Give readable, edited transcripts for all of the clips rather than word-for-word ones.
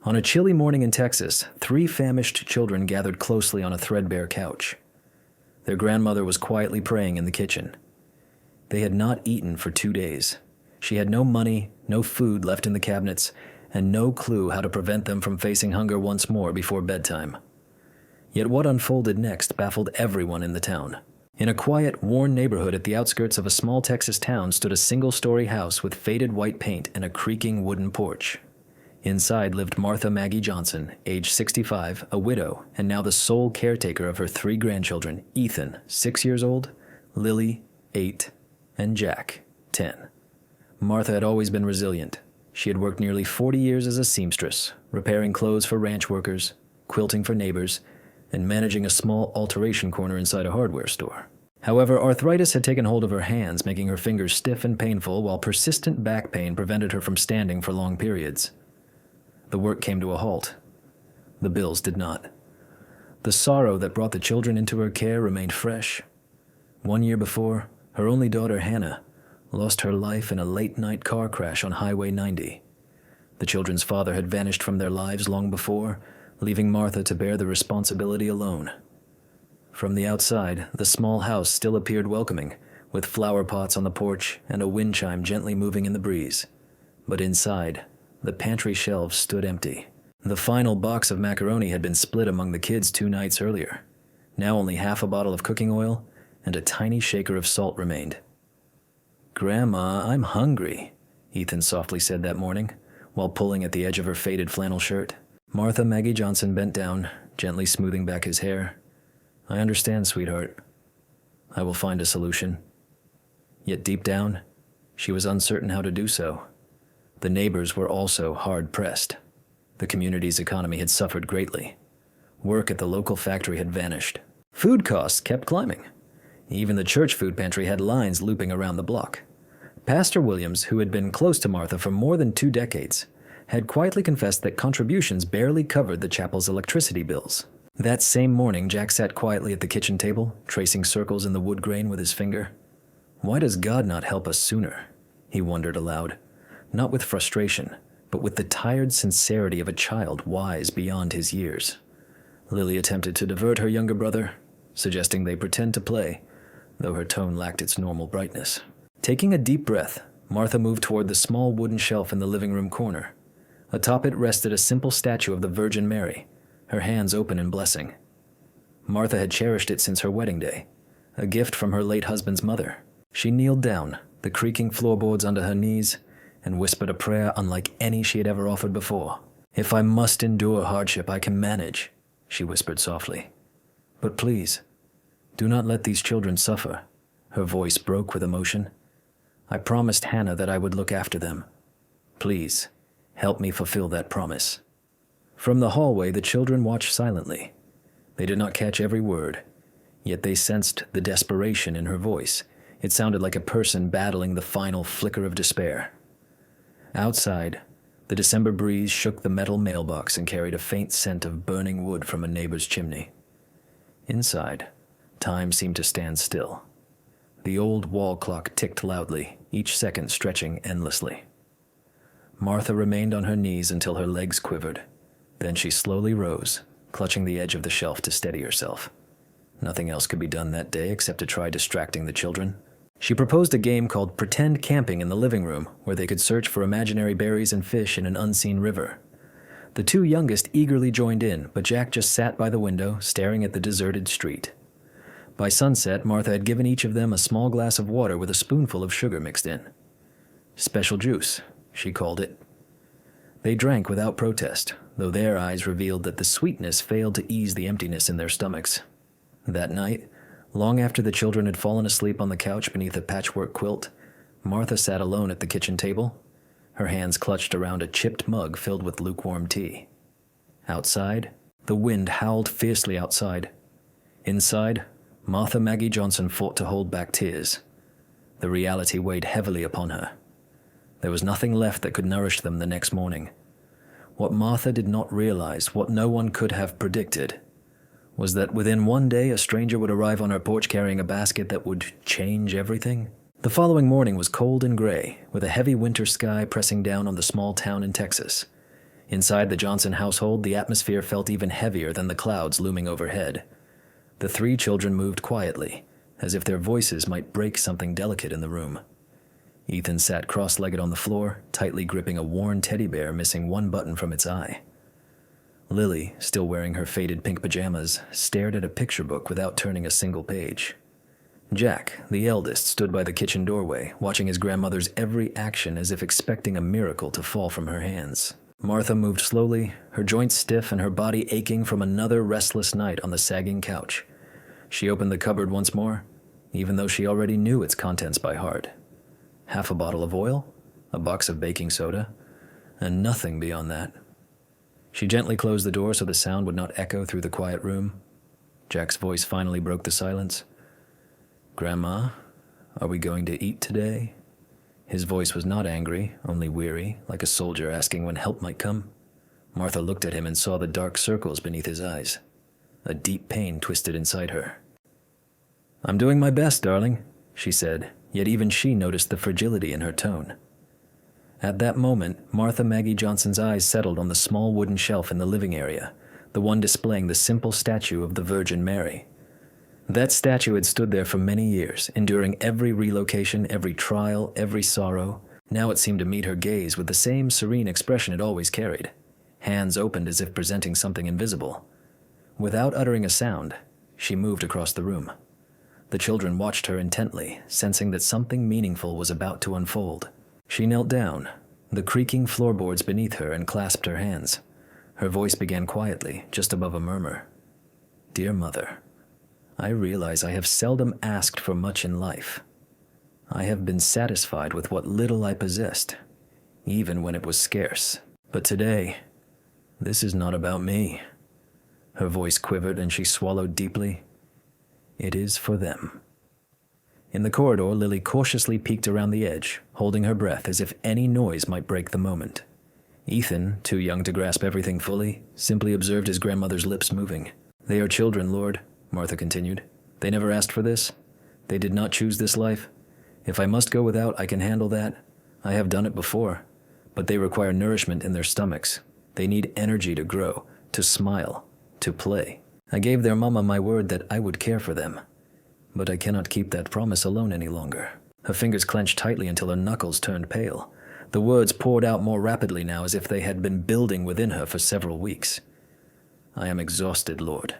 On a chilly morning in Texas, 3 famished children gathered closely on a threadbare couch. Their grandmother was quietly praying in the kitchen. They had not eaten for 2 days. She had no money, no food left in the cabinets, and no clue how to prevent them from facing hunger once more before bedtime. Yet what unfolded next baffled everyone in the town. In a quiet, worn neighborhood at the outskirts of a small Texas town stood a single-story house with faded white paint and a creaking wooden porch. Inside lived Martha Maggie Johnson, age 65, a widow, and now the sole caretaker of her 3 grandchildren, Ethan, 6 years old, Lily, 8, and Jack, 10. Martha had always been resilient. She had worked nearly 40 years as a seamstress, repairing clothes for ranch workers, quilting for neighbors, and managing a small alteration corner inside a hardware store. However, arthritis had taken hold of her hands, making her fingers stiff and painful, while persistent back pain prevented her from standing for long periods. The work came to a halt. The bills did not. The sorrow that brought the children into her care remained fresh. 1 year before, her only daughter, Hannah, lost her life in a late-night car crash on Highway 90. The children's father had vanished from their lives long before, leaving Martha to bear the responsibility alone. From the outside, the small house still appeared welcoming, with flower pots on the porch and a wind chime gently moving in the breeze. But inside, the pantry shelves stood empty. The final box of macaroni had been split among the kids 2 nights earlier. Now only half a bottle of cooking oil and a tiny shaker of salt remained. "Grandma, I'm hungry," Ethan softly said that morning, while pulling at the edge of her faded flannel shirt. Martha Maggie Johnson bent down, gently smoothing back his hair. "I understand, sweetheart. I will find a solution." Yet deep down, she was uncertain how to do so. The neighbors were also hard-pressed. The community's economy had suffered greatly. Work at the local factory had vanished. Food costs kept climbing. Even the church food pantry had lines looping around the block. Pastor Williams, who had been close to Martha for more than 2 decades, had quietly confessed that contributions barely covered the chapel's electricity bills. That same morning, Jack sat quietly at the kitchen table, tracing circles in the wood grain with his finger. "Why does God not help us sooner?" he wondered aloud. Not with frustration, but with the tired sincerity of a child wise beyond his years. Lily attempted to divert her younger brother, suggesting they pretend to play, though her tone lacked its normal brightness. Taking a deep breath, Martha moved toward the small wooden shelf in the living room corner. Atop it rested a simple statue of the Virgin Mary, her hands open in blessing. Martha had cherished it since her wedding day, a gift from her late husband's mother. She kneeled down, the creaking floorboards under her knees, and whispered a prayer unlike any she had ever offered before. "If I must endure hardship, I can manage," she whispered softly. "But please, do not let these children suffer." Her voice broke with emotion. "I promised Hannah that I would look after them. Please, help me fulfill that promise." From the hallway, the children watched silently. They did not catch every word, yet they sensed the desperation in her voice. It sounded like a person battling the final flicker of despair. Outside, the December breeze shook the metal mailbox and carried a faint scent of burning wood from a neighbor's chimney. Inside, time seemed to stand still. The old wall clock ticked loudly, each second stretching endlessly. Martha remained on her knees until her legs quivered. Then she slowly rose, clutching the edge of the shelf to steady herself. Nothing else could be done that day except to try distracting the children. She proposed a game called Pretend Camping in the living room, where they could search for imaginary berries and fish in an unseen river. The 2 youngest eagerly joined in, but Jack just sat by the window, staring at the deserted street. By sunset, Martha had given each of them a small glass of water with a spoonful of sugar mixed in. "Special juice," she called it. They drank without protest, though their eyes revealed that the sweetness failed to ease the emptiness in their stomachs. That night, long after the children had fallen asleep on the couch beneath a patchwork quilt, Martha sat alone at the kitchen table, her hands clutched around a chipped mug filled with lukewarm tea. Outside, the wind howled fiercely outside. Inside, Martha Maggie Johnson fought to hold back tears. The reality weighed heavily upon her. There was nothing left that could nourish them the next morning. What Martha did not realize, what no one could have predicted, was that within 1 day a stranger would arrive on her porch carrying a basket that would change everything. The following morning was cold and gray, with a heavy winter sky pressing down on the small town in Texas. Inside the Johnson household, the atmosphere felt even heavier than the clouds looming overhead. The three children moved quietly, as if their voices might break something delicate in the room. Ethan sat cross-legged on the floor, tightly gripping a worn teddy bear missing one button from its eye. Lily, still wearing her faded pink pajamas, stared at a picture book without turning a single page. Jack, the eldest, stood by the kitchen doorway, watching his grandmother's every action as if expecting a miracle to fall from her hands. Martha moved slowly, her joints stiff and her body aching from another restless night on the sagging couch. She opened the cupboard once more, even though she already knew its contents by heart. Half a bottle of oil, a box of baking soda, and nothing beyond that. She gently closed the door so the sound would not echo through the quiet room. Jack's voice finally broke the silence. "Grandma, are we going to eat today?" His voice was not angry, only weary, like a soldier asking when help might come. Martha looked at him and saw the dark circles beneath his eyes. A deep pain twisted inside her. "I'm doing my best, darling," she said, yet even she noticed the fragility in her tone. At that moment, Martha Maggie Johnson's eyes settled on the small wooden shelf in the living area, the one displaying the simple statue of the Virgin Mary. That statue had stood there for many years, enduring every relocation, every trial, every sorrow. Now it seemed to meet her gaze with the same serene expression it always carried, hands opened as if presenting something invisible. Without uttering a sound, she moved across the room. The children watched her intently, sensing that something meaningful was about to unfold. She knelt down, the creaking floorboards beneath her, and clasped her hands. Her voice began quietly, just above a murmur. "Dear Mother, I realize I have seldom asked for much in life. I have been satisfied with what little I possessed, even when it was scarce. But today, this is not about me." Her voice quivered and she swallowed deeply. "It is for them." In the corridor, Lily cautiously peeked around the edge, holding her breath as if any noise might break the moment. Ethan, too young to grasp everything fully, simply observed his grandmother's lips moving. "They are children, Lord," Martha continued. "They never asked for this. They did not choose this life. If I must go without, I can handle that. I have done it before. But they require nourishment in their stomachs. They need energy to grow, to smile, to play. I gave their mama my word that I would care for them. But I cannot keep that promise alone any longer." Her fingers clenched tightly until her knuckles turned pale. The words poured out more rapidly now, as if they had been building within her for several weeks. "I am exhausted, Lord.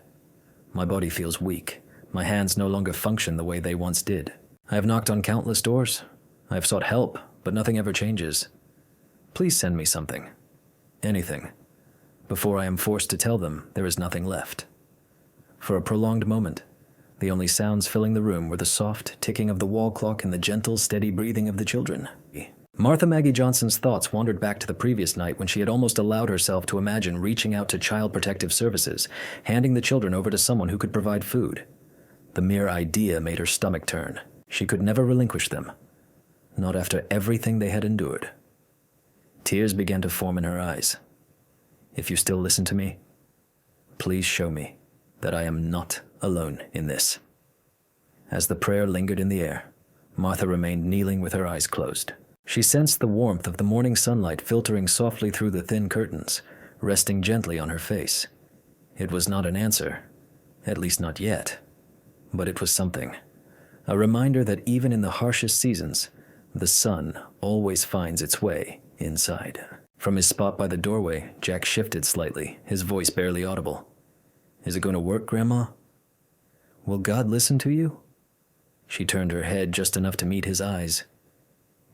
My body feels weak. My hands no longer function the way they once did. I have knocked on countless doors. I have sought help, but nothing ever changes. Please send me something. Anything. Before I am forced to tell them there is nothing left." For a prolonged moment, the only sounds filling the room were the soft ticking of the wall clock and the gentle, steady breathing of the children. Martha Maggie Johnson's thoughts wandered back to the previous night when she had almost allowed herself to imagine reaching out to Child Protective Services, handing the children over to someone who could provide food. The mere idea made her stomach turn. She could never relinquish them, not after everything they had endured. Tears began to form in her eyes. "If you still listen to me, please show me that I am not alone in this." As the prayer lingered in the air, Martha remained kneeling with her eyes closed. She sensed the warmth of the morning sunlight filtering softly through the thin curtains, resting gently on her face. It was not an answer, at least not yet, but it was something. A reminder that even in the harshest seasons, the sun always finds its way inside. From his spot by the doorway, Jack shifted slightly, his voice barely audible. "Is it going to work, Grandma? Will God listen to you?" She turned her head just enough to meet his eyes.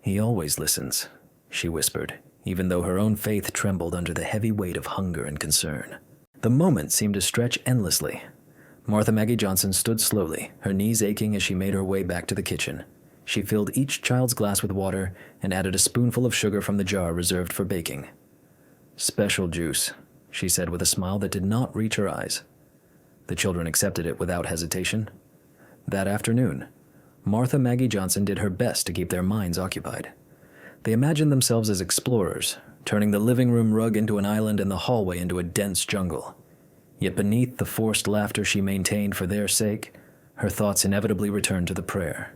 "He always listens," she whispered, even though her own faith trembled under the heavy weight of hunger and concern. The moment seemed to stretch endlessly. Martha Maggie Johnson stood slowly, her knees aching as she made her way back to the kitchen. She filled each child's glass with water and added a spoonful of sugar from the jar reserved for baking. "Special juice," she said with a smile that did not reach her eyes. The children accepted it without hesitation. That afternoon, Martha Maggie Johnson did her best to keep their minds occupied. They imagined themselves as explorers, turning the living room rug into an island and the hallway into a dense jungle. Yet beneath the forced laughter she maintained for their sake, her thoughts inevitably returned to the prayer.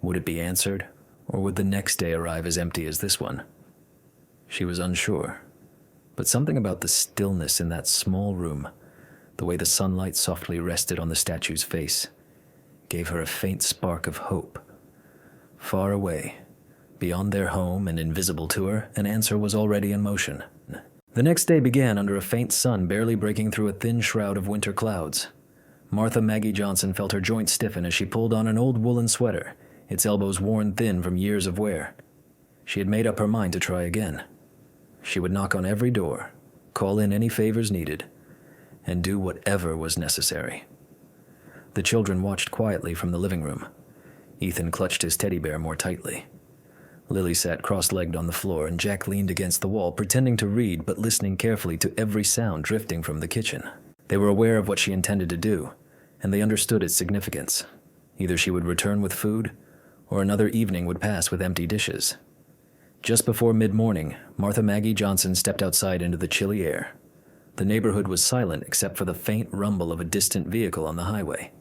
Would it be answered, or would the next day arrive as empty as this one? She was unsure, But something about the stillness in that small room, the way the sunlight softly rested on the statue's face, gave her a faint spark of hope. Far away, beyond their home and invisible to her, an answer was already in motion. The next day began under a faint sun barely breaking through a thin shroud of winter clouds. Martha Maggie Johnson felt her joints stiffen as she pulled on an old woolen sweater, its elbows worn thin from years of wear. She had made up her mind to try again. She would knock on every door, call in any favors needed, and do whatever was necessary. The children watched quietly from the living room. Ethan clutched his teddy bear more tightly. Lily sat cross-legged on the floor, and Jack leaned against the wall, pretending to read but listening carefully to every sound drifting from the kitchen. They were aware of what she intended to do, and they understood its significance. Either she would return with food, or another evening would pass with empty dishes. Just before mid-morning, Martha Maggie Johnson stepped outside into the chilly air. The neighborhood was silent except for the faint rumble of a distant vehicle on the highway.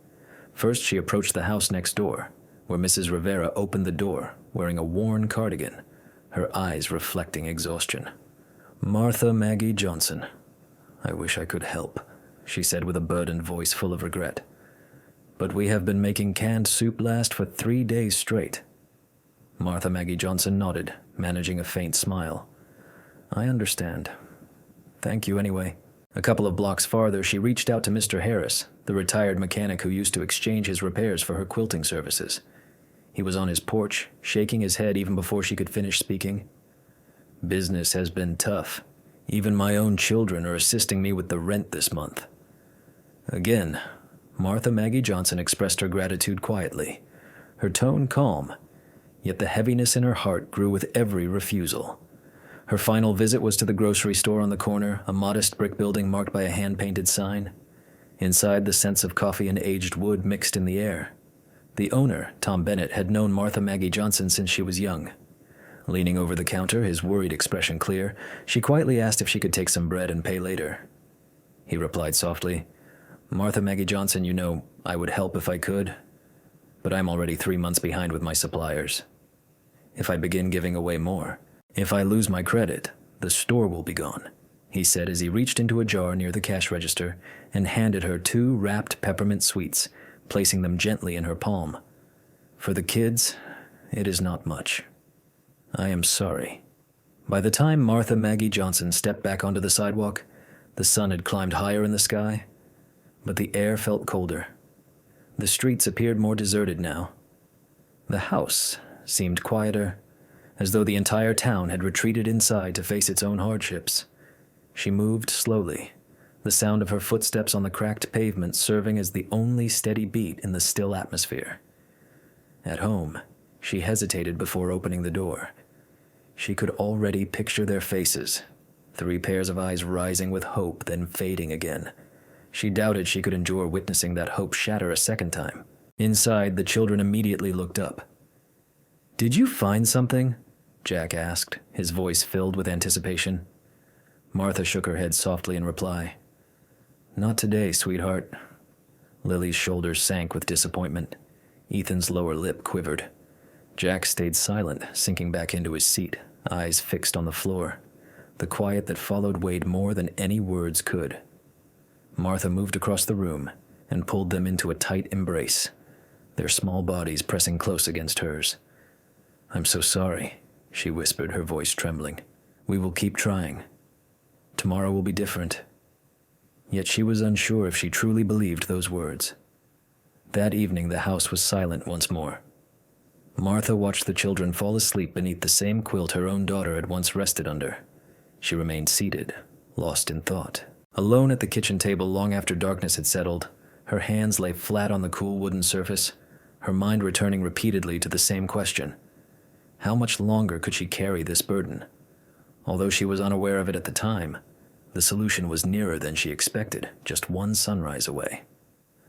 First, she approached the house next door, where Mrs. Rivera opened the door, wearing a worn cardigan, her eyes reflecting exhaustion. "Martha Maggie Johnson. I wish I could help," she said with a burdened voice full of regret. "But we have been making canned soup last for 3 days straight." Martha Maggie Johnson nodded, managing a faint smile. "I understand. Thank you anyway." A couple of blocks farther, she reached out to Mr. Harris, the retired mechanic who used to exchange his repairs for her quilting services. He was on his porch, shaking his head even before she could finish speaking. "Business has been tough. Even my own children are assisting me with the rent this month." Again, Martha Maggie Johnson expressed her gratitude quietly, her tone calm, yet the heaviness in her heart grew with every refusal. Her final visit was to the grocery store on the corner, a modest brick building marked by a hand-painted sign. Inside, the scents of coffee and aged wood mixed in the air. The owner, Tom Bennett, had known Martha Maggie Johnson since she was young. Leaning over the counter, his worried expression clear, she quietly asked if she could take some bread and pay later. He replied softly, "Martha Maggie Johnson, you know, I would help if I could, but I'm already 3 months behind with my suppliers. If I begin giving away more, if I lose my credit, the store will be gone," he said as he reached into a jar near the cash register and handed her 2 wrapped peppermint sweets, placing them gently in her palm. "For the kids, it is not much. I am sorry." By the time Martha Maggie Johnson stepped back onto the sidewalk, the sun had climbed higher in the sky, but the air felt colder. The streets appeared more deserted now. The house seemed quieter, as though the entire town had retreated inside to face its own hardships. She moved slowly, the sound of her footsteps on the cracked pavement serving as the only steady beat in the still atmosphere. At home, she hesitated before opening the door. She could already picture their faces, 3 pairs of eyes rising with hope, then fading again. She doubted she could endure witnessing that hope shatter a second time. Inside, the children immediately looked up. "Did you find something?" Jack asked, his voice filled with anticipation. Martha shook her head softly in reply. "Not today, sweetheart." Lily's shoulders sank with disappointment. Ethan's lower lip quivered. Jack stayed silent, sinking back into his seat, eyes fixed on the floor. The quiet that followed weighed more than any words could. Martha moved across the room and pulled them into a tight embrace, their small bodies pressing close against hers. "I'm so sorry," she whispered, her voice trembling. "We will keep trying. Tomorrow will be different." Yet she was unsure if she truly believed those words. That evening, the house was silent once more. Martha watched the children fall asleep beneath the same quilt her own daughter had once rested under. She remained seated, lost in thought. Alone at the kitchen table long after darkness had settled, her hands lay flat on the cool wooden surface, her mind returning repeatedly to the same question. How much longer could she carry this burden? Although she was unaware of it at the time, the solution was nearer than she expected, just one sunrise away.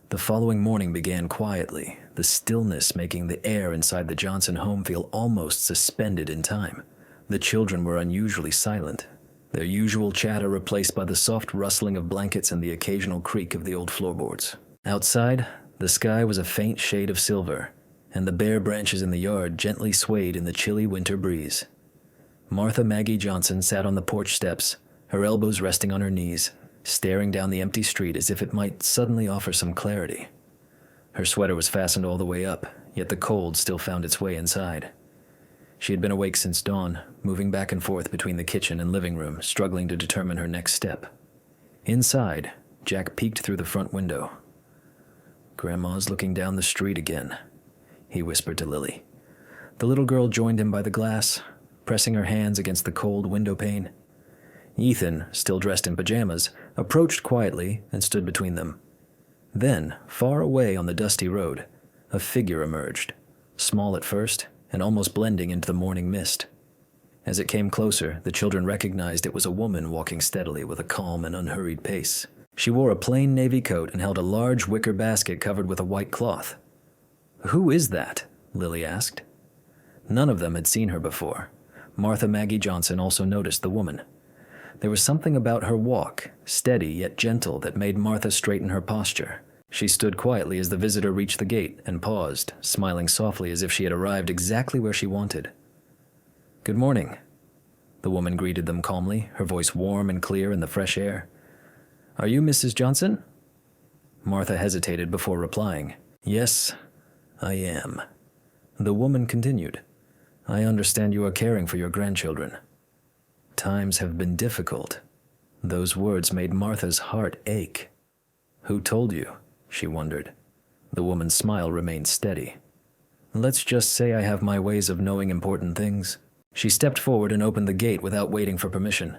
The following morning began quietly, the stillness making the air inside the Johnson home feel almost suspended in time. The children were unusually silent, their usual chatter replaced by the soft rustling of blankets and the occasional creak of the old floorboards. Outside, the sky was a faint shade of silver, and the bare branches in the yard gently swayed in the chilly winter breeze. Martha Maggie Johnson sat on the porch steps, her elbows resting on her knees, staring down the empty street as if it might suddenly offer some clarity. Her sweater was fastened all the way up, yet the cold still found its way inside. She had been awake since dawn, moving back and forth between the kitchen and living room, struggling to determine her next step. Inside, Jack peeked through the front window. "Grandma's looking down the street again," he whispered to Lily. The little girl joined him by the glass, pressing her hands against the cold window pane. Ethan, still dressed in pajamas, approached quietly and stood between them. Then, far away on the dusty road, a figure emerged, small at first and almost blending into the morning mist. As it came closer, the children recognized it was a woman walking steadily with a calm and unhurried pace. She wore a plain navy coat and held a large wicker basket covered with a white cloth. "Who is that?" Lily asked. None of them had seen her before. Martha Maggie Johnson also noticed the woman. There was something about her walk, steady yet gentle, that made Martha straighten her posture. She stood quietly as the visitor reached the gate and paused, smiling softly as if she had arrived exactly where she wanted. "Good morning." The woman greeted them calmly, her voice warm and clear in the fresh air. "Are you Mrs. Johnson?" Martha hesitated before replying. "Yes, I am." The woman continued. "I understand you are caring for your grandchildren. Times have been difficult." Those words made Martha's heart ache. "Who told you?" she wondered. The woman's smile remained steady. "Let's just say I have my ways of knowing important things." She stepped forward and opened the gate without waiting for permission.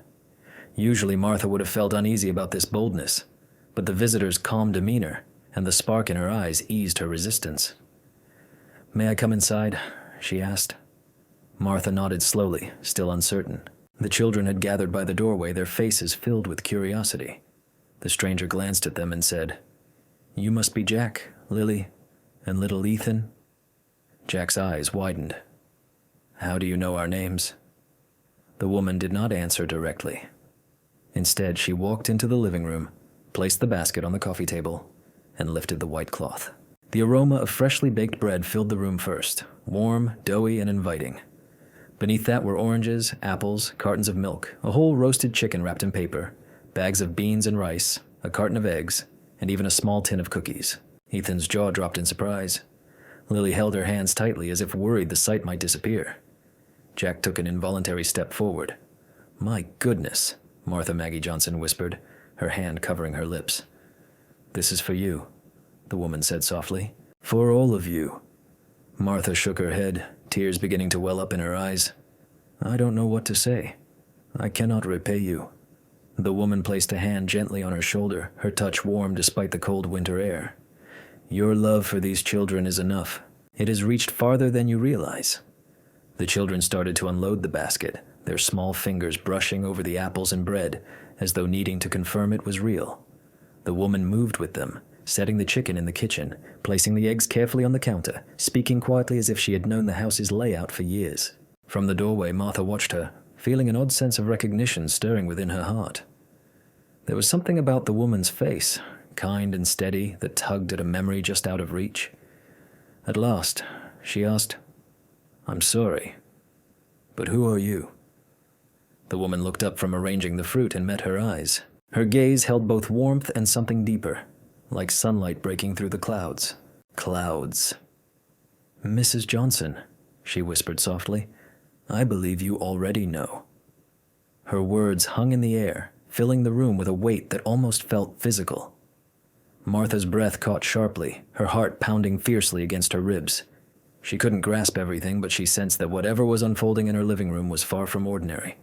Usually Martha would have felt uneasy about this boldness, but the visitor's calm demeanor and the spark in her eyes eased her resistance. "May I come inside?" she asked. Martha nodded slowly, still uncertain. The children had gathered by the doorway, their faces filled with curiosity. The stranger glanced at them and said, "You must be Jack, Lily, and little Ethan?" Jack's eyes widened. "How do you know our names?" The woman did not answer directly. Instead, she walked into the living room, placed the basket on the coffee table, and lifted the white cloth. The aroma of freshly baked bread filled the room first, warm, doughy, and inviting. Beneath that were oranges, apples, cartons of milk, a whole roasted chicken wrapped in paper, bags of beans and rice, a carton of eggs, and even a small tin of cookies. Ethan's jaw dropped in surprise. Lily held her hands tightly as if worried the sight might disappear. Jack took an involuntary step forward. "My goodness," Martha Maggie Johnson whispered, her hand covering her lips. "This is for you," the woman said softly. "For all of you." Martha shook her head, tears beginning to well up in her eyes. "I don't know what to say. I cannot repay you." The woman placed a hand gently on her shoulder, her touch warm despite the cold winter air. "Your love for these children is enough. It has reached farther than you realize." The children started to unload the basket, their small fingers brushing over the apples and bread, as though needing to confirm it was real. The woman moved with them, setting the chicken in the kitchen, placing the eggs carefully on the counter, speaking quietly as if she had known the house's layout for years. From the doorway, Martha watched her, feeling an odd sense of recognition stirring within her heart. There was something about the woman's face, kind and steady, that tugged at a memory just out of reach. At last, she asked, "I'm sorry, but who are you?" The woman looked up from arranging the fruit and met her eyes. Her gaze held both warmth and something deeper, like sunlight breaking through the clouds. Clouds. "Mrs. Johnson," she whispered softly, "I believe you already know." Her words hung in the air, filling the room with a weight that almost felt physical. Martha's breath caught sharply, her heart pounding fiercely against her ribs. She couldn't grasp everything, but she sensed that whatever was unfolding in her living room was far from ordinary.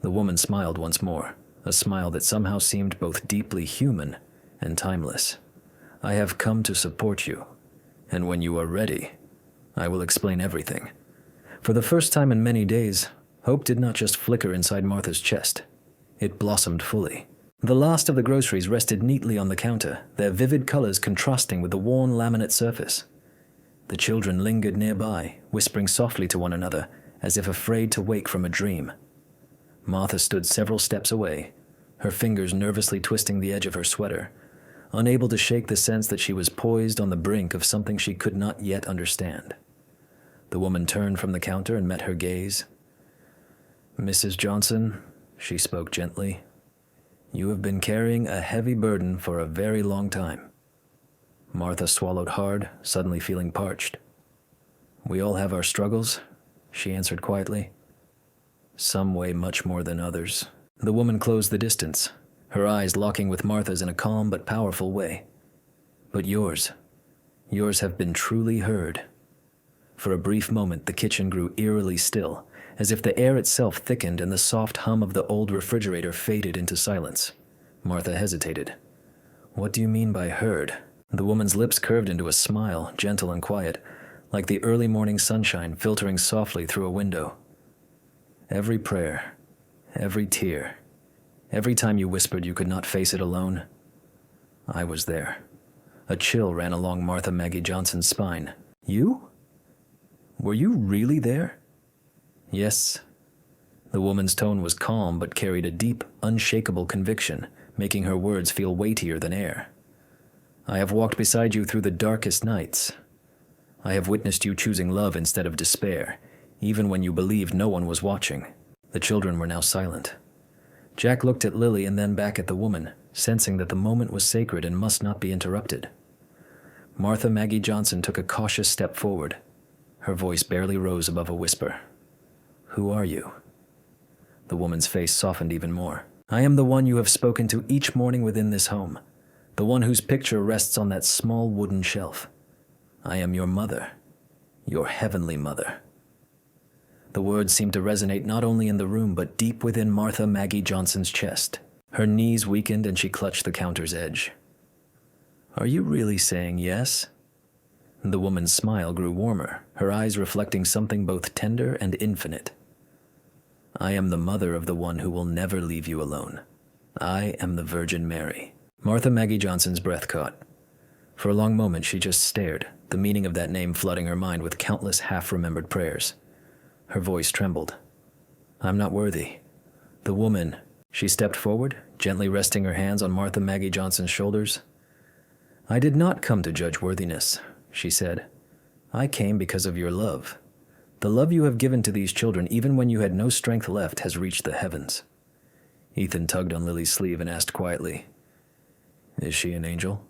The woman smiled once more, a smile that somehow seemed both deeply human and timeless. "I have come to support you, and when you are ready, I will explain everything." For the first time in many days, hope did not just flicker inside Martha's chest. It blossomed fully. The last of the groceries rested neatly on the counter, their vivid colors contrasting with the worn laminate surface. The children lingered nearby, whispering softly to one another, as if afraid to wake from a dream. Martha stood several steps away, her fingers nervously twisting the edge of her sweater, unable to shake the sense that she was poised on the brink of something she could not yet understand. The woman turned from the counter and met her gaze. "Mrs. Johnson," she spoke gently, You have been carrying a heavy burden for a very long time. Martha swallowed hard, suddenly feeling parched. We all have our struggles, she answered quietly. Some weigh much more than others. The woman closed the distance, her eyes locking with Martha's in a calm but powerful way. But yours have been truly heard. For a brief moment, the kitchen grew eerily still, as if the air itself thickened and the soft hum of the old refrigerator faded into silence. Martha hesitated. What do you mean by heard? The woman's lips curved into a smile, gentle and quiet, like the early morning sunshine filtering softly through a window. Every prayer, every tear, every time you whispered you could not face it alone, I was there. A chill ran along Martha Maggie Johnson's spine. You? Were you really there? Yes. The woman's tone was calm but carried a deep, unshakable conviction, making her words feel weightier than air. I have walked beside you through the darkest nights. I have witnessed you choosing love instead of despair, even when you believed no one was watching. The children were now silent. Jack looked at Lily and then back at the woman, sensing that the moment was sacred and must not be interrupted. Martha Maggie Johnson took a cautious step forward. Her voice barely rose above a whisper. Who are you? The woman's face softened even more. I am the one you have spoken to each morning within this home, the one whose picture rests on that small wooden shelf. I am your mother, your heavenly mother. The words seemed to resonate not only in the room but deep within Martha Maggie Johnson's chest. Her knees weakened and she clutched the counter's edge. Are you really saying yes? The woman's smile grew warmer, her eyes reflecting something both tender and infinite. I am the mother of the one who will never leave you alone. I am the Virgin Mary. Martha Maggie Johnson's breath caught. For a long moment she just stared, the meaning of that name flooding her mind with countless half-remembered prayers. Her voice trembled. I'm not worthy. The woman, she stepped forward, gently resting her hands on Martha Maggie Johnson's shoulders. I did not come to judge worthiness, she said. I came because of your love. The love you have given to these children, even when you had no strength left, has reached the heavens. Ethan tugged on Lily's sleeve and asked quietly, Is she an angel?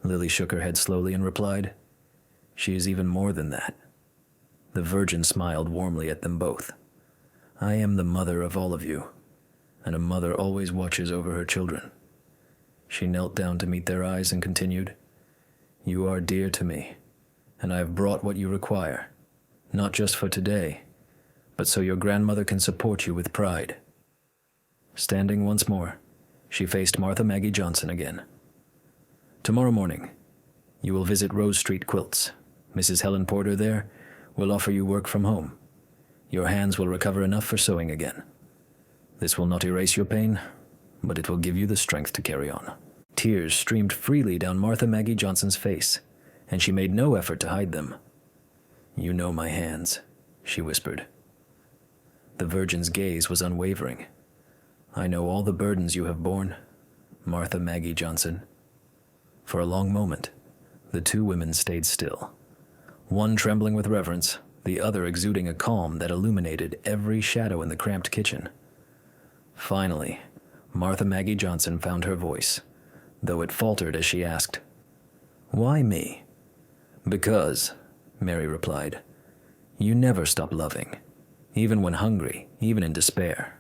Lily shook her head slowly and replied, She is even more than that. The Virgin smiled warmly at them both. I am the mother of all of you, and a mother always watches over her children. She knelt down to meet their eyes and continued, You are dear to me, and I have brought what you require, not just for today, but so your grandmother can support you with pride. Standing once more, she faced Martha Maggie Johnson again. Tomorrow morning, you will visit Rose Street Quilts. Mrs. Helen Porter there will offer you work from home. Your hands will recover enough for sewing again. This will not erase your pain, but it will give you the strength to carry on. Tears streamed freely down Martha Maggie Johnson's face, and she made no effort to hide them. You know my hands, she whispered. The Virgin's gaze was unwavering. I know all the burdens you have borne, Martha Maggie Johnson. For a long moment, the two women stayed still, one trembling with reverence, the other exuding a calm that illuminated every shadow in the cramped kitchen. Finally, Martha Maggie Johnson found her voice, though it faltered as she asked, Why me? Because, Mary replied, you never stop loving, even when hungry, even in despair.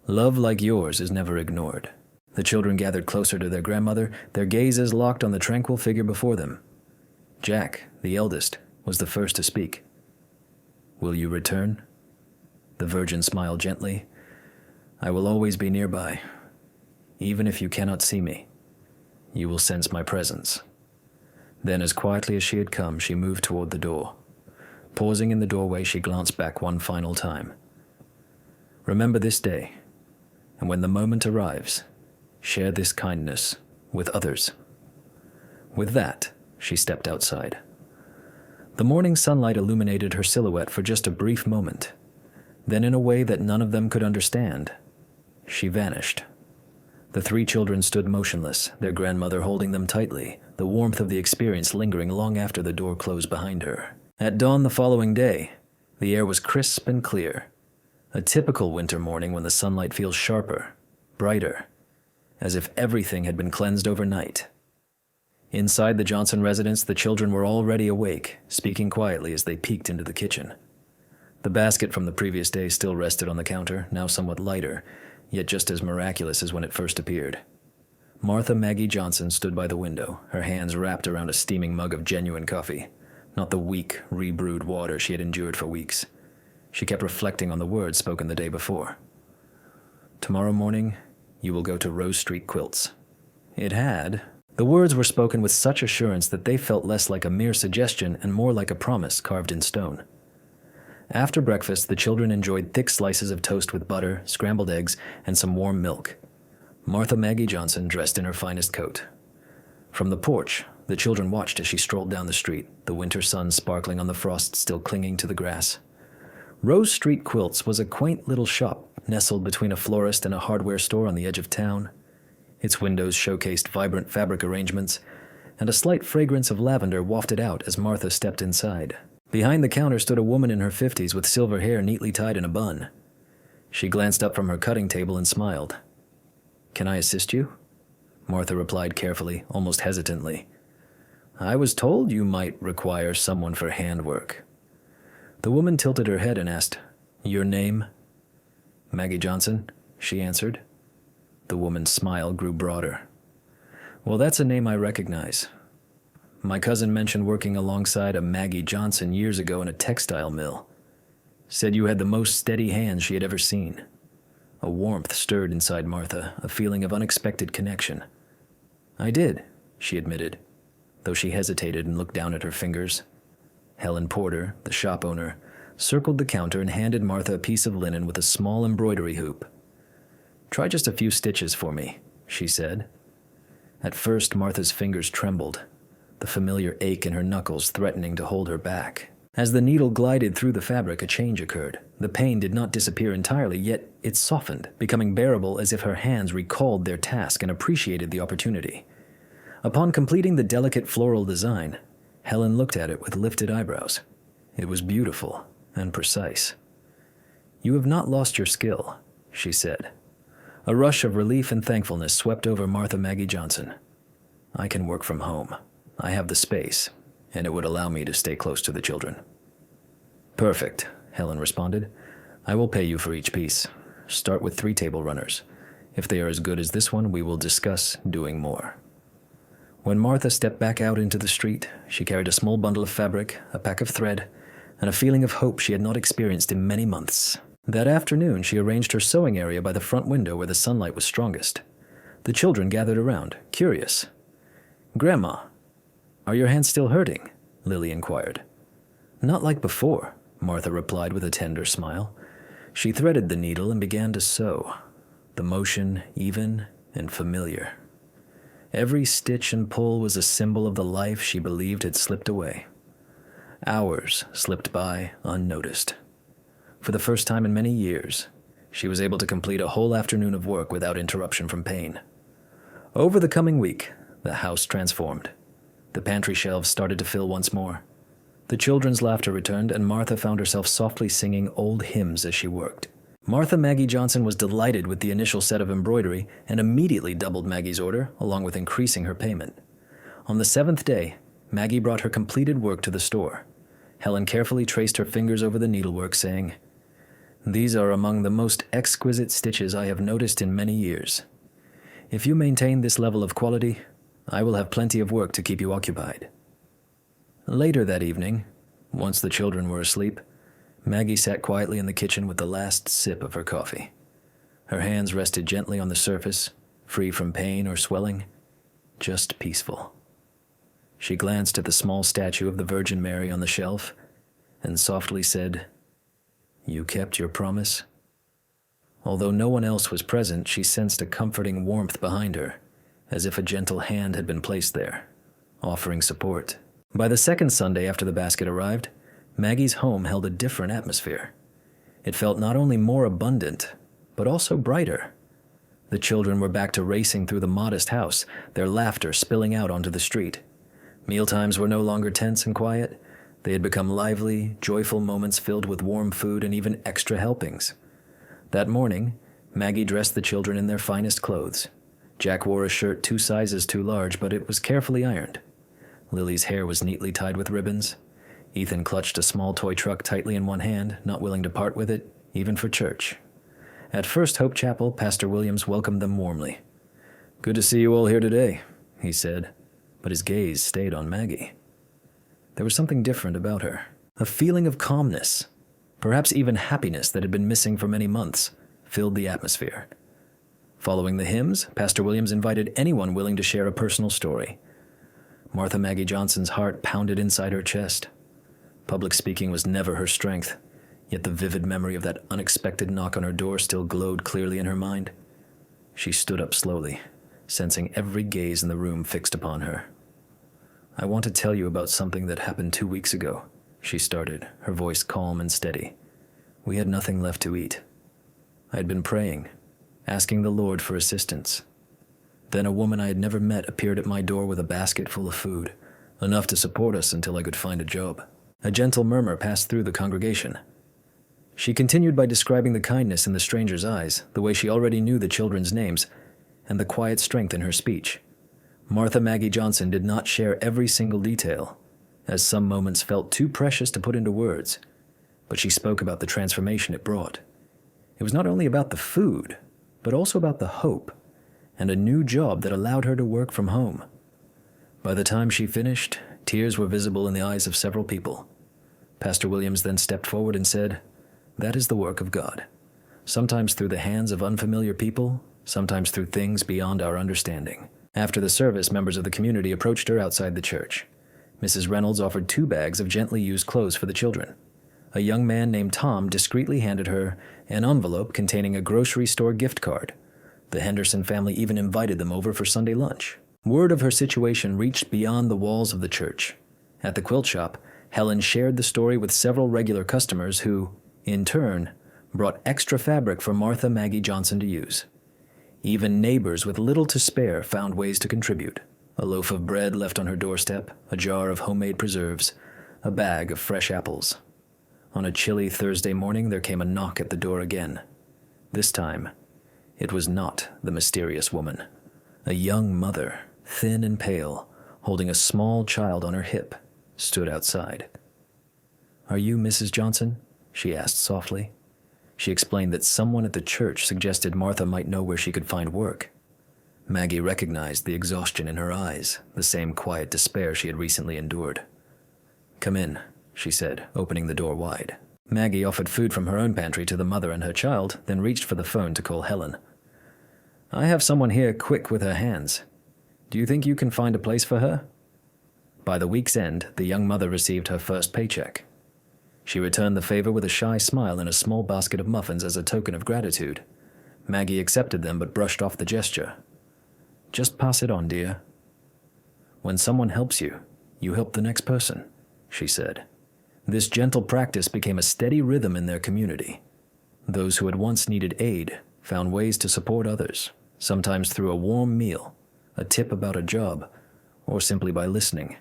Love like yours is never ignored. The children gathered closer to their grandmother, their gazes locked on the tranquil figure before them. Jack, the eldest, was the first to speak. Will you return? The Virgin smiled gently. I will always be nearby. Even if you cannot see me, you will sense my presence. Then, as quietly as she had come, she moved toward the door. Pausing in the doorway, she glanced back one final time. Remember this day, and when the moment arrives, share this kindness with others. With that, she stepped outside. The morning sunlight illuminated her silhouette for just a brief moment. Then, in a way that none of them could understand, she vanished. The three children stood motionless, their grandmother holding them tightly, the warmth of the experience lingering long after the door closed behind her. At dawn the following day, the air was crisp and clear. A typical winter morning when the sunlight feels sharper, brighter, as if everything had been cleansed overnight. Inside the Johnson residence, the children were already awake, speaking quietly as they peeked into the kitchen. The basket from the previous day still rested on the counter, now somewhat lighter, yet just as miraculous as when it first appeared. Martha Maggie Johnson stood by the window, her hands wrapped around a steaming mug of genuine coffee, not the weak, rebrewed water she had endured for weeks. She kept reflecting on the words spoken the day before. "Tomorrow morning, you will go to Rose Street Quilts." It had. The words were spoken with such assurance that they felt less like a mere suggestion and more like a promise carved in stone. After breakfast, the children enjoyed thick slices of toast with butter, scrambled eggs, and some warm milk. Martha Maggie Johnson dressed in her finest coat. From the porch, the children watched as she strolled down the street, the winter sun sparkling on the frost still clinging to the grass. Rose Street Quilts was a quaint little shop nestled between a florist and a hardware store on the edge of town. Its windows showcased vibrant fabric arrangements, and a slight fragrance of lavender wafted out as Martha stepped inside. Behind the counter stood a woman in her 50s with silver hair neatly tied in a bun. She glanced up from her cutting table and smiled. "Can I assist you?" Martha replied carefully, almost hesitantly. "I was told you might require someone for handwork." The woman tilted her head and asked, "Your name?" "Maggie Johnson," she answered. The woman's smile grew broader. "Well, that's a name I recognize. My cousin mentioned working alongside a Maggie Johnson years ago in a textile mill. Said you had the most steady hands she had ever seen." A warmth stirred inside Martha, a feeling of unexpected connection. "I did," she admitted, though she hesitated and looked down at her fingers. Helen Porter, the shop owner, circled the counter and handed Martha a piece of linen with a small embroidery hoop. "Try just a few stitches for me," she said. At first, Martha's fingers trembled, the familiar ache in her knuckles threatening to hold her back. As the needle glided through the fabric, a change occurred. The pain did not disappear entirely, yet it softened, becoming bearable as if her hands recalled their task and appreciated the opportunity. Upon completing the delicate floral design, Helen looked at it with lifted eyebrows. It was beautiful and precise. "You have not lost your skill," she said. A rush of relief and thankfulness swept over Martha Maggie Johnson. "I can work from home. I have the space, and it would allow me to stay close to the children." "Perfect," Helen responded. "I will pay you for each piece. Start with 3 table runners. If they are as good as this one, we will discuss doing more." When Martha stepped back out into the street, she carried a small bundle of fabric, a pack of thread, and a feeling of hope she had not experienced in many months. That afternoon, she arranged her sewing area by the front window where the sunlight was strongest. The children gathered around, curious. "Grandma, are your hands still hurting?" Lily inquired. "Not like before," Martha replied with a tender smile. She threaded the needle and began to sew, the motion even and familiar. Every stitch and pull was a symbol of the life she believed had slipped away. Hours slipped by unnoticed. For the first time in many years, she was able to complete a whole afternoon of work without interruption from pain. Over the coming week, the house transformed. The pantry shelves started to fill once more. The children's laughter returned, and Martha found herself softly singing old hymns as she worked. Martha Maggie Johnson was delighted with the initial set of embroidery and immediately doubled Maggie's order, along with increasing her payment. On the 7th day, Maggie brought her completed work to the store. Helen carefully traced her fingers over the needlework, saying, "These are among the most exquisite stitches I have noticed in many years. If you maintain this level of quality, I will have plenty of work to keep you occupied." Later that evening, once the children were asleep, Maggie sat quietly in the kitchen with the last sip of her coffee. Her hands rested gently on the surface, free from pain or swelling, just peaceful. She glanced at the small statue of the Virgin Mary on the shelf and softly said, "You kept your promise?" Although no one else was present, she sensed a comforting warmth behind her, as if a gentle hand had been placed there, offering support. By the second Sunday after the basket arrived, Maggie's home held a different atmosphere. It felt not only more abundant, but also brighter. The children were back to racing through the modest house, their laughter spilling out onto the street. Mealtimes were no longer tense and quiet. They had become lively, joyful moments filled with warm food and even extra helpings. That morning, Maggie dressed the children in their finest clothes. Jack wore a shirt 2 sizes too large, but it was carefully ironed. Lily's hair was neatly tied with ribbons. Ethan clutched a small toy truck tightly in one hand, not willing to part with it, even for church. At First Hope Chapel, Pastor Williams welcomed them warmly. "Good to see you all here today," he said, but his gaze stayed on Maggie. There was something different about her, a feeling of calmness, perhaps even happiness that had been missing for many months, filled the atmosphere. Following the hymns, Pastor Williams invited anyone willing to share a personal story. Martha Maggie Johnson's heart pounded inside her chest. Public speaking was never her strength, yet the vivid memory of that unexpected knock on her door still glowed clearly in her mind. She stood up slowly, sensing every gaze in the room fixed upon her. "I want to tell you about something that happened 2 weeks ago," she started, her voice calm and steady. "We had nothing left to eat. I had been praying, asking the Lord for assistance. Then a woman I had never met appeared at my door with a basket full of food, enough to support us until I could find a job." A gentle murmur passed through the congregation. She continued by describing the kindness in the stranger's eyes, the way she already knew the children's names, and the quiet strength in her speech. Martha Maggie Johnson did not share every single detail, as some moments felt too precious to put into words, but she spoke about the transformation it brought. It was not only about the food, but also about the hope, and a new job that allowed her to work from home. By the time she finished, tears were visible in the eyes of several people. Pastor Williams then stepped forward and said, "That is the work of God, sometimes through the hands of unfamiliar people, sometimes through things beyond our understanding." After the service, members of the community approached her outside the church. Mrs. Reynolds offered 2 bags of gently used clothes for the children. A young man named Tom discreetly handed her an envelope containing a grocery store gift card. The Henderson family even invited them over for Sunday lunch. Word of her situation reached beyond the walls of the church. At the quilt shop, Helen shared the story with several regular customers who, in turn, brought extra fabric for Martha Maggie Johnson to use. Even neighbors with little to spare found ways to contribute. A loaf of bread left on her doorstep, a jar of homemade preserves, a bag of fresh apples. On a chilly Thursday morning, there came a knock at the door again. This time, it was not the mysterious woman. A young mother, thin and pale, holding a small child on her hip, stood outside. "Are you Mrs. Johnson?" she asked softly. She explained that someone at the church suggested Martha might know where she could find work. Maggie recognized the exhaustion in her eyes, the same quiet despair she had recently endured. "Come in," she said, opening the door wide. Maggie offered food from her own pantry to the mother and her child, then reached for the phone to call Helen. "I have someone here quick with her hands. Do you think you can find a place for her?" By the week's end, the young mother received her first paycheck. She returned the favor with a shy smile and a small basket of muffins as a token of gratitude. Maggie accepted them but brushed off the gesture. "Just pass it on, dear. When someone helps you, you help the next person," she said. This gentle practice became a steady rhythm in their community. Those who had once needed aid found ways to support others, sometimes through a warm meal, a tip about a job, or simply by listening.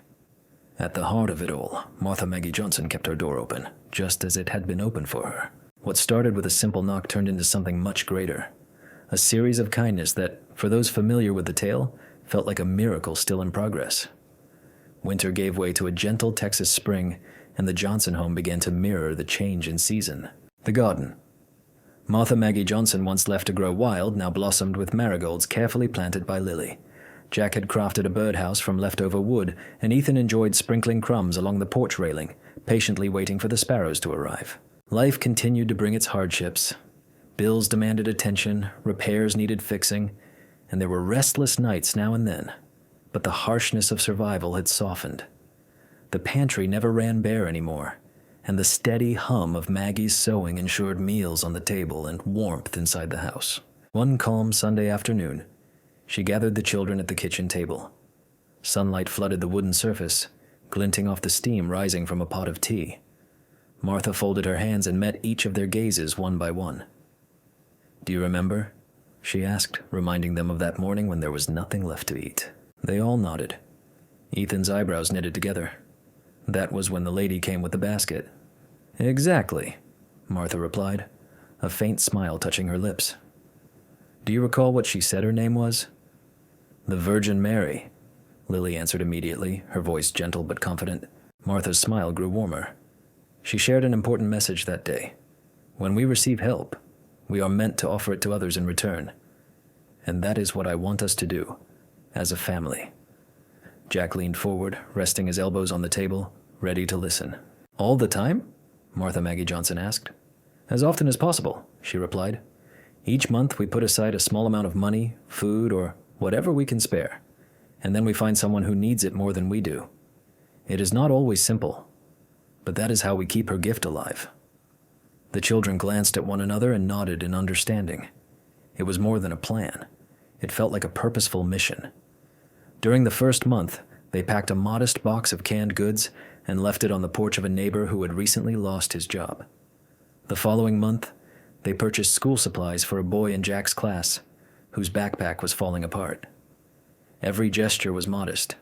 At the heart of it all, Martha Maggie Johnson kept her door open, just as it had been open for her. What started with a simple knock turned into something much greater, a series of kindness that, for those familiar with the tale, felt like a miracle still in progress. Winter gave way to a gentle Texas spring, and the Johnson home began to mirror the change in season. The garden. Martha Maggie Johnson, once left to grow wild, now blossomed with marigolds carefully planted by Lily. Jack had crafted a birdhouse from leftover wood, and Ethan enjoyed sprinkling crumbs along the porch railing, patiently waiting for the sparrows to arrive. Life continued to bring its hardships. Bills demanded attention, repairs needed fixing, and there were restless nights now and then. But the harshness of survival had softened. The pantry never ran bare anymore, and the steady hum of Maggie's sewing ensured meals on the table and warmth inside the house. One calm Sunday afternoon, she gathered the children at the kitchen table. Sunlight flooded the wooden surface, glinting off the steam rising from a pot of tea. Martha folded her hands and met each of their gazes one by one. "Do you remember?" she asked, reminding them of that morning when there was nothing left to eat. They all nodded. Ethan's eyebrows knitted together. "That was when the lady came with the basket." "Exactly," Martha replied, a faint smile touching her lips. Do you recall what she said her name was? The Virgin Mary, Lily answered immediately, her voice gentle but confident. Martha's smile grew warmer. She shared an important message that day. When we receive help, we are meant to offer it to others in return. And that is what I want us to do, as a family. Jack leaned forward, resting his elbows on the table, ready to listen. All the time? Martha Maggie Johnson asked. As often as possible, she replied. Each month we put aside a small amount of money, food, or whatever we can spare, and then we find someone who needs it more than we do. It is not always simple, but that is how we keep her gift alive. The children glanced at one another and nodded in understanding. It was more than a plan. It felt like a purposeful mission. During the first month, they packed a modest box of canned goods and left it on the porch of a neighbor who had recently lost his job. The following month, they purchased school supplies for a boy in Jack's class, whose backpack was falling apart. Every gesture was modest,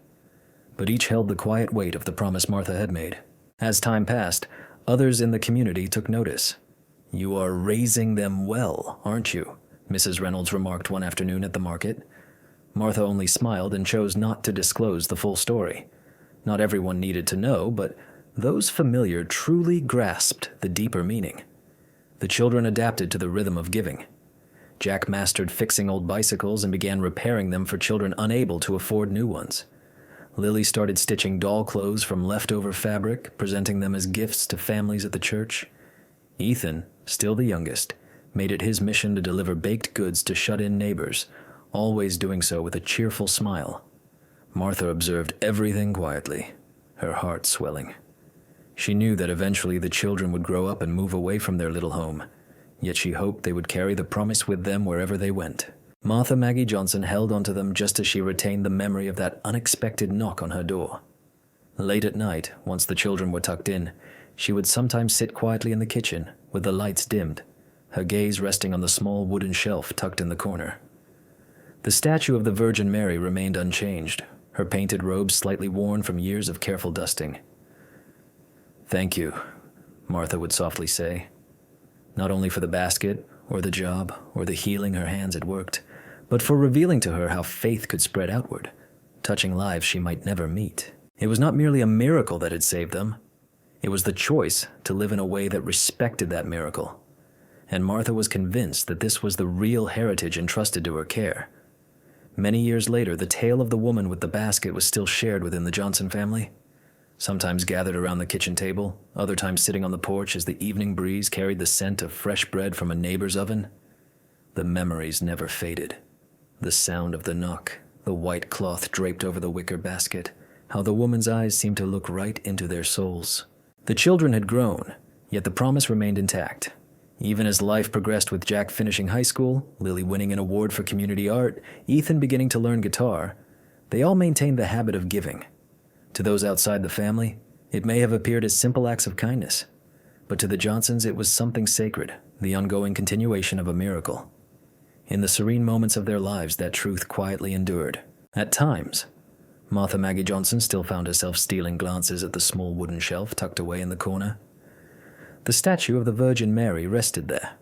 but each held the quiet weight of the promise Martha had made. As time passed, others in the community took notice. You are raising them well, aren't you? Mrs. Reynolds remarked one afternoon at the market. Martha only smiled and chose not to disclose the full story. Not everyone needed to know, but those familiar truly grasped the deeper meaning. The children adapted to the rhythm of giving. Jack mastered fixing old bicycles and began repairing them for children unable to afford new ones. Lily started stitching doll clothes from leftover fabric, presenting them as gifts to families at the church. Ethan, still the youngest, made it his mission to deliver baked goods to shut-in neighbors, always doing so with a cheerful smile. Martha observed everything quietly, her heart swelling. She knew that eventually the children would grow up and move away from their little home, yet she hoped they would carry the promise with them wherever they went. Martha Maggie Johnson held onto them just as she retained the memory of that unexpected knock on her door. Late at night, once the children were tucked in, she would sometimes sit quietly in the kitchen, with the lights dimmed, her gaze resting on the small wooden shelf tucked in the corner. The statue of the Virgin Mary remained unchanged, her painted robes slightly worn from years of careful dusting. Thank you, Martha would softly say, not only for the basket, or the job, or the healing her hands had worked, but for revealing to her how faith could spread outward, touching lives she might never meet. It was not merely a miracle that had saved them. It was the choice to live in a way that respected that miracle. And Martha was convinced that this was the real heritage entrusted to her care. Many years later, the tale of the woman with the basket was still shared within the Johnson family. Sometimes gathered around the kitchen table, other times sitting on the porch as the evening breeze carried the scent of fresh bread from a neighbor's oven. The memories never faded. The sound of the knock, the white cloth draped over the wicker basket, how the woman's eyes seemed to look right into their souls. The children had grown, yet the promise remained intact. Even as life progressed with Jack finishing high school, Lily winning an award for community art, Ethan beginning to learn guitar, they all maintained the habit of giving. To those outside the family, it may have appeared as simple acts of kindness, but to the Johnsons it was something sacred, the ongoing continuation of a miracle. In the serene moments of their lives, that truth quietly endured. At times, Martha Maggie Johnson still found herself stealing glances at the small wooden shelf tucked away in the corner. The statue of the Virgin Mary rested there,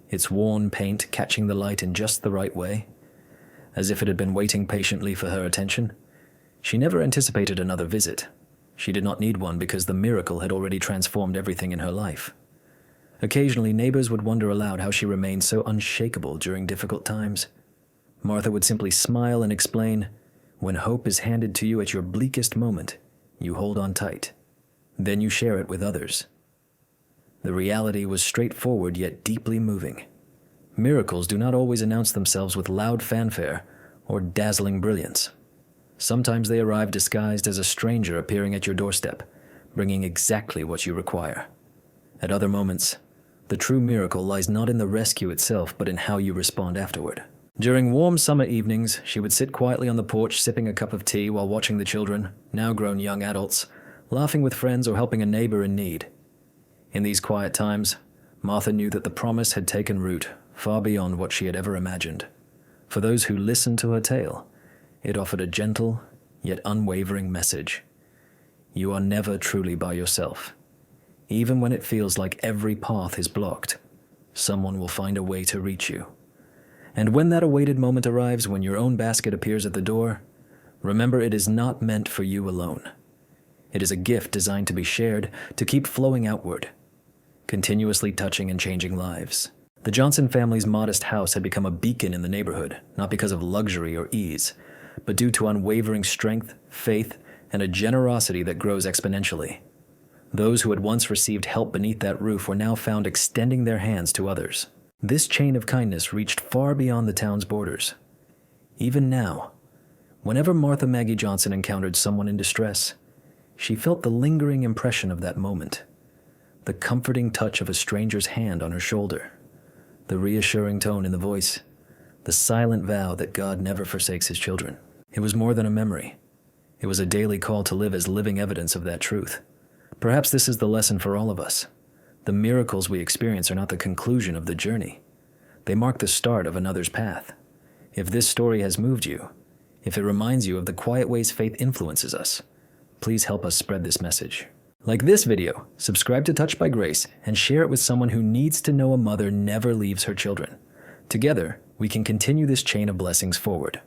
its worn paint catching the light in just the right way, as if it had been waiting patiently for her attention. She never anticipated another visit. She did not need one because the miracle had already transformed everything in her life. Occasionally, neighbors would wonder aloud how she remained so unshakable during difficult times. Martha would simply smile and explain, "When hope is handed to you at your bleakest moment, you hold on tight. Then you share it with others." The reality was straightforward yet deeply moving. Miracles do not always announce themselves with loud fanfare or dazzling brilliance. Sometimes they arrive disguised as a stranger appearing at your doorstep, bringing exactly what you require. At other moments, the true miracle lies not in the rescue itself, but in how you respond afterward. During warm summer evenings, she would sit quietly on the porch sipping a cup of tea while watching the children, now grown young adults, laughing with friends or helping a neighbor in need. In these quiet times, Martha knew that the promise had taken root far beyond what she had ever imagined. For those who listened to her tale, it offered a gentle, yet unwavering message. You are never truly by yourself. Even when it feels like every path is blocked, someone will find a way to reach you. And when that awaited moment arrives, when your own basket appears at the door, remember it is not meant for you alone. It is a gift designed to be shared, to keep flowing outward, continuously touching and changing lives. The Johnson family's modest house had become a beacon in the neighborhood, not because of luxury or ease, but due to unwavering strength, faith, and a generosity that grows exponentially. Those who had once received help beneath that roof were now found extending their hands to others. This chain of kindness reached far beyond the town's borders. Even now, whenever Martha Maggie Johnson encountered someone in distress, she felt the lingering impression of that moment, the comforting touch of a stranger's hand on her shoulder, the reassuring tone in the voice, the silent vow that God never forsakes his children. It was more than a memory. It was a daily call to live as living evidence of that truth. Perhaps this is the lesson for all of us. The miracles we experience are not the conclusion of the journey. They mark the start of another's path. If this story has moved you, if it reminds you of the quiet ways faith influences us, please help us spread this message. Like this video, subscribe to Touched by Grace, and share it with someone who needs to know a mother never leaves her children. Together, we can continue this chain of blessings forward.